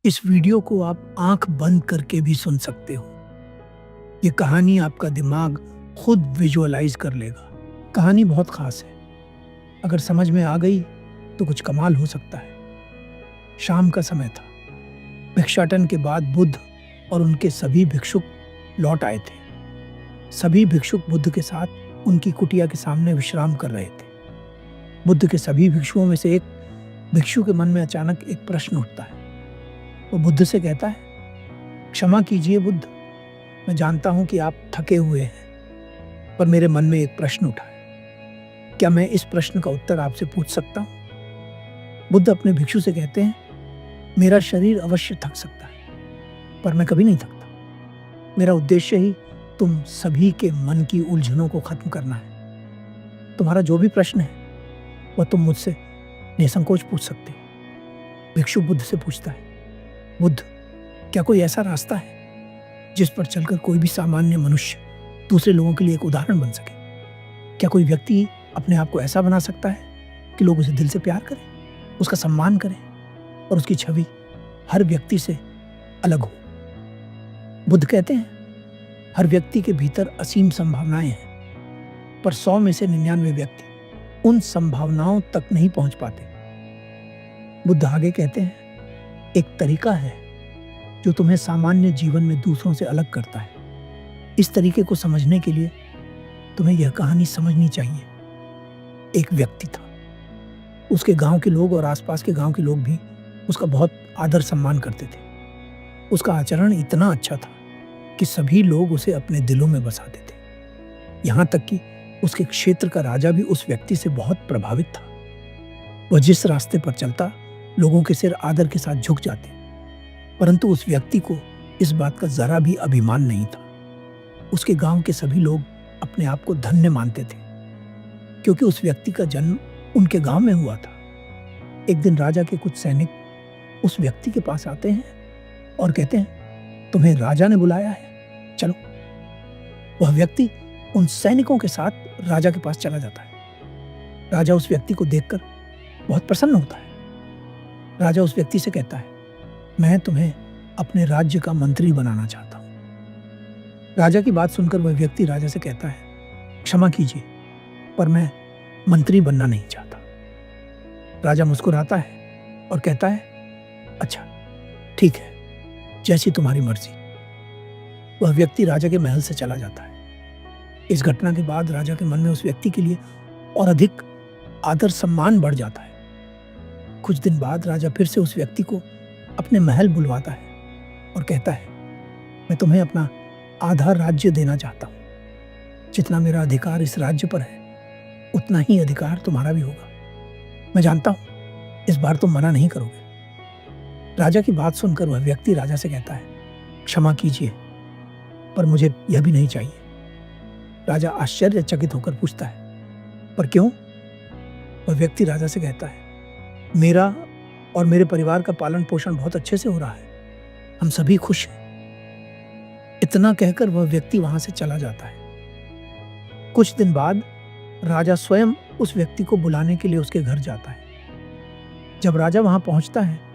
इस वीडियो को आप आंख बंद करके भी सुन सकते हो। ये कहानी आपका दिमाग खुद विजुअलाइज कर लेगा। कहानी बहुत खास है। अगर समझ में आ गई तो कुछ कमाल हो सकता है। शाम का समय था। भिक्षाटन के बाद बुद्ध और उनके सभी भिक्षुक लौट आए थे। सभी भिक्षुक बुद्ध के साथ उनकी कुटिया के सामने विश्राम कर रहे थे। बुद्ध के सभी भिक्षुओं में से एक भिक्षु के मन में अचानक एक प्रश्न उठता है। वो बुद्ध से कहता है, क्षमा कीजिए बुद्ध, मैं जानता हूं कि आप थके हुए हैं, पर मेरे मन में एक प्रश्न उठा है। क्या मैं इस प्रश्न का उत्तर आपसे पूछ सकता हूं? बुद्ध अपने भिक्षु से कहते हैं, मेरा शरीर अवश्य थक सकता है, पर मैं कभी नहीं थकता। मेरा उद्देश्य ही तुम सभी के मन की उलझनों को खत्म करना है। तुम्हारा जो भी प्रश्न है वह तुम मुझसे निसंकोच पूछ सकते हो। भिक्षु बुद्ध से पूछता है, बुद्ध, क्या कोई ऐसा रास्ता है जिस पर चलकर कोई भी सामान्य मनुष्य दूसरे लोगों के लिए एक उदाहरण बन सके? क्या कोई व्यक्ति अपने आप को ऐसा बना सकता है कि लोग उसे दिल से प्यार करें, उसका सम्मान करें और उसकी छवि हर व्यक्ति से अलग हो? बुद्ध कहते हैं, हर व्यक्ति के भीतर असीम संभावनाएं हैं, पर 100 में से 99 व्यक्ति उन संभावनाओं तक नहीं पहुंच पाते। बुद्ध आगे कहते हैं, एक तरीका है जो तुम्हें सामान्य जीवन में दूसरों से अलग करता है। इस तरीके को समझने के लिए तुम्हें यह कहानी समझनी चाहिए। एक व्यक्ति था। उसके गांव के लोग और आसपास के गांव के लोग भी उसका बहुत आदर सम्मान करते थे। उसका आचरण इतना अच्छा था कि सभी लोग उसे अपने दिलों में बसाते थे। यहाँ तक कि उसके क्षेत्र का राजा भी उस व्यक्ति से बहुत प्रभावित था। वह जिस रास्ते पर चलता, लोगों के सिर आदर के साथ झुक जाते, परंतु उस व्यक्ति को इस बात का जरा भी अभिमान नहीं था। उसके गांव के सभी लोग अपने आप को धन्य मानते थे, क्योंकि उस व्यक्ति का जन्म उनके गांव में हुआ था। एक दिन राजा के कुछ सैनिक उस व्यक्ति के पास आते हैं और कहते हैं, तुम्हें राजा ने बुलाया है, चलो। वह व्यक्ति उन सैनिकों के साथ राजा के पास चला जाता है। राजा उस व्यक्ति को देखकर बहुत प्रसन्न होता है। राजा उस व्यक्ति से कहता है, मैं तुम्हें अपने राज्य का मंत्री बनाना चाहता हूं। राजा की बात सुनकर वह व्यक्ति राजा से कहता है, क्षमा कीजिए, पर मैं मंत्री बनना नहीं चाहता। राजा मुस्कुराता है और कहता है, अच्छा ठीक है, जैसी तुम्हारी मर्जी। वह व्यक्ति राजा के महल से चला जाता है। इस घटना के बाद राजा के मन में उस व्यक्ति के लिए और अधिक आदर सम्मान बढ़ जाता है। कुछ दिन बाद राजा फिर से उस व्यक्ति को अपने महल बुलवाता है और कहता है, मैं तुम्हें अपना आधा राज्य देना चाहता हूं। जितना मेरा अधिकार इस राज्य पर है, उतना ही अधिकार तुम्हारा भी होगा। मैं जानता हूं इस बार तुम मना नहीं करोगे। राजा की बात सुनकर वह व्यक्ति राजा से कहता है, क्षमा कीजिए, पर मुझे यह भी नहीं चाहिए। राजा आश्चर्यचकित होकर पूछता है, पर क्यों? वह व्यक्ति राजा से कहता है, मेरा और मेरे परिवार का पालन पोषण बहुत अच्छे से हो रहा है, हम सभी खुश हैं। इतना कहकर वह व्यक्ति वहां से चला जाता है। कुछ दिन बाद राजा स्वयं उस व्यक्ति को बुलाने के लिए उसके घर जाता है। जब राजा वहां पहुंचता है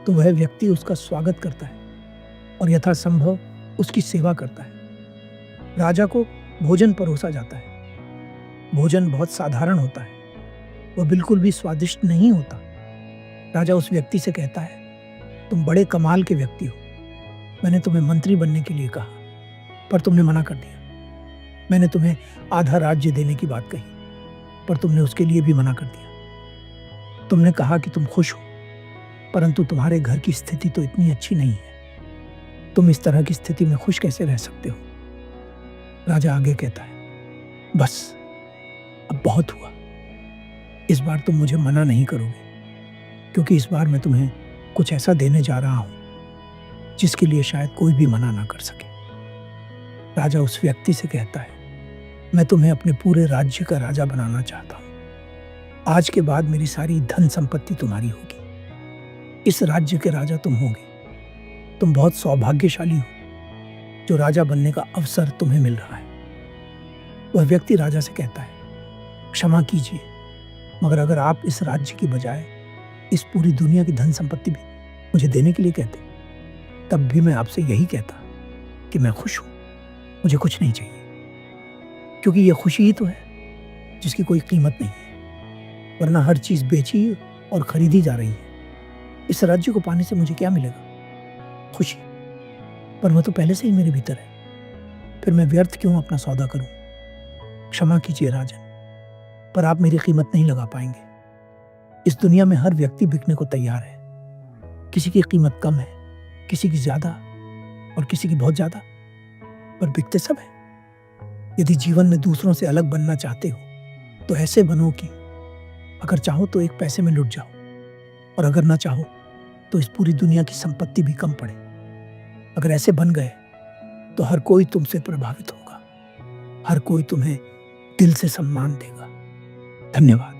तो वह व्यक्ति उसका स्वागत करता है और यथासंभव उसकी सेवा करता है। राजा को भोजन परोसा जाता है। भोजन बहुत साधारण होता है, वह बिल्कुल भी स्वादिष्ट नहीं होता। राजा उस व्यक्ति से कहता है, तुम बड़े कमाल के व्यक्ति हो। मैंने तुम्हें मंत्री बनने के लिए कहा, पर तुमने मना कर दिया। मैंने तुम्हें आधा राज्य देने की बात कही, पर तुमने उसके लिए भी मना कर दिया। तुमने कहा कि तुम खुश हो, परंतु तुम्हारे घर की स्थिति तो इतनी अच्छी नहीं है। तुम इस तरह की स्थिति में खुश कैसे रह सकते हो? राजा आगे कहता है, बस अब बहुत हुआ। इस बार तुम मुझे मना नहीं करोगे, क्योंकि इस बार मैं तुम्हें कुछ ऐसा देने जा रहा हूं जिसके लिए शायद कोई भी मना ना कर सके। राजा उस व्यक्ति से कहता है, मैं तुम्हें अपने पूरे राज्य का राजा बनाना चाहता हूं। आज के बाद मेरी सारी धन संपत्ति तुम्हारी होगी। इस राज्य के राजा तुम होगे। तुम बहुत सौभाग्यशाली हो जो राजा बनने का अवसर तुम्हें मिल रहा है। वह व्यक्ति राजा से कहता है, क्षमा कीजिए, मगर अगर आप इस राज्य की बजाय इस पूरी दुनिया की धन संपत्ति भी मुझे देने के लिए कहते तब भी मैं आपसे यही कहता कि मैं खुश हूँ, मुझे कुछ नहीं चाहिए, क्योंकि ये खुशी ही तो है जिसकी कोई कीमत नहीं है, वरना हर चीज़ बेची और खरीदी जा रही है। इस राज्य को पाने से मुझे क्या मिलेगा? खुशी। पर वह तो पहले से ही मेरे भीतर है, फिर मैं व्यर्थ क्यों अपना सौदा करूं? क्षमा कीजिए राजन, पर आप मेरी कीमत नहीं लगा पाएंगे। इस दुनिया में हर व्यक्ति बिकने को तैयार है। किसी की कीमत कम है, किसी की ज्यादा और किसी की बहुत ज्यादा, पर बिकते सब है। यदि जीवन में दूसरों से अलग बनना चाहते हो तो ऐसे बनो कि अगर चाहो तो एक पैसे में लुट जाओ, और अगर ना चाहो तो इस पूरी दुनिया की संपत्ति भी कम पड़े। अगर ऐसे बन गए तो हर कोई तुमसे प्रभावित होगा, हर कोई तुम्हें दिल से सम्मान देगा। धन्यवाद।